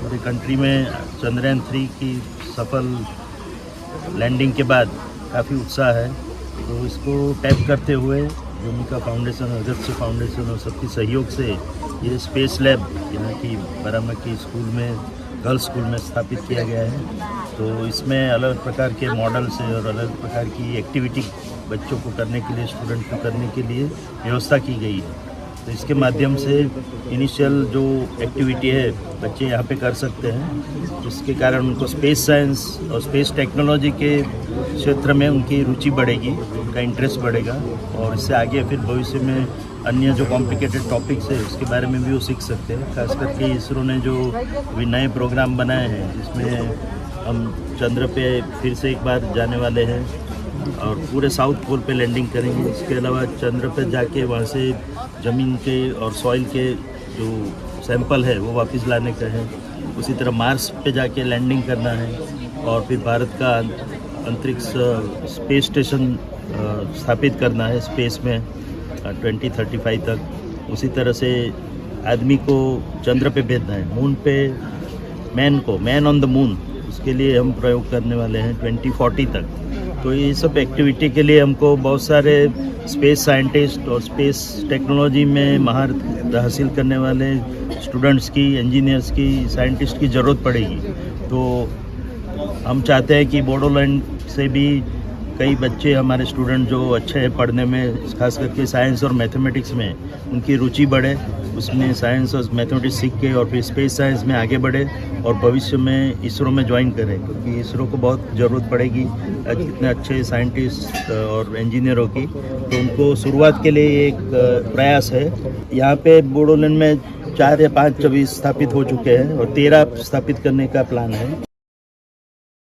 पूरी कंट्री में चंद्रयान-3 की सफल लैंडिंग के बाद काफ़ी उत्साह है। तो इसको टैप करते हुए भूमिका फाउंडेशन, अगस्त्य फाउंडेशन और सबके सहयोग से ये स्पेस लैब यहाँ की बाराबंकी स्कूल में, गर्ल्स स्कूल में स्थापित किया गया है। तो इसमें अलग प्रकार के मॉडल्स और अलग प्रकार की एक्टिविटी बच्चों को करने के लिए, स्टूडेंट को करने के लिए व्यवस्था की गई है। तो इसके माध्यम से इनिशियल जो एक्टिविटी है बच्चे यहाँ पे कर सकते हैं, जिसके कारण उनको स्पेस साइंस और स्पेस टेक्नोलॉजी के क्षेत्र में उनकी रुचि बढ़ेगी, उनका इंटरेस्ट बढ़ेगा और इससे आगे फिर भविष्य में अन्य जो कॉम्प्लिकेटेड टॉपिक्स है उसके बारे में भी वो सीख सकते हैं। खास करके इसरो ने जो भी नए प्रोग्राम बनाए हैं जिसमें हम चंद्र पे फिर से एक बार जाने वाले हैं और पूरे साउथ पोल पे लैंडिंग करेंगे। इसके अलावा चंद्र पे जाके वहाँ से ज़मीन के और सॉइल के जो सैंपल है वो वापस लाने का है। उसी तरह मार्स पे जाके लैंडिंग करना है और फिर भारत का अंतरिक्ष स्पेस स्टेशन स्थापित करना है स्पेस में 2035 तक। उसी तरह से आदमी को चंद्र पे भेजना है, मून पे मैन ऑन द मून, उसके लिए हम प्रयोग करने वाले हैं 2040 तक। तो ये सब एक्टिविटी के लिए हमको बहुत सारे स्पेस साइंटिस्ट और स्पेस टेक्नोलॉजी में महारत हासिल करने वाले स्टूडेंट्स की, इंजीनियर्स की, साइंटिस्ट की ज़रूरत पड़ेगी। तो हम चाहते हैं कि बोडोलैंड से भी कई बच्चे हमारे स्टूडेंट जो अच्छे हैं पढ़ने में, खास करके साइंस और मैथमेटिक्स में उनकी रुचि बढ़े, उसमें साइंस और मैथमेटिक्स सीख के और फिर स्पेस साइंस में आगे बढ़े और भविष्य में इसरो में ज्वाइन करें, क्योंकि इसरो को बहुत ज़रूरत पड़ेगी इतने अच्छे साइंटिस्ट और इंजीनियरों की। तो उनको शुरुआत के लिए एक प्रयास है। यहाँ पे बोडोलैंड में 4 या 5 अभी स्थापित हो चुके हैं और 13 स्थापित करने का प्लान है।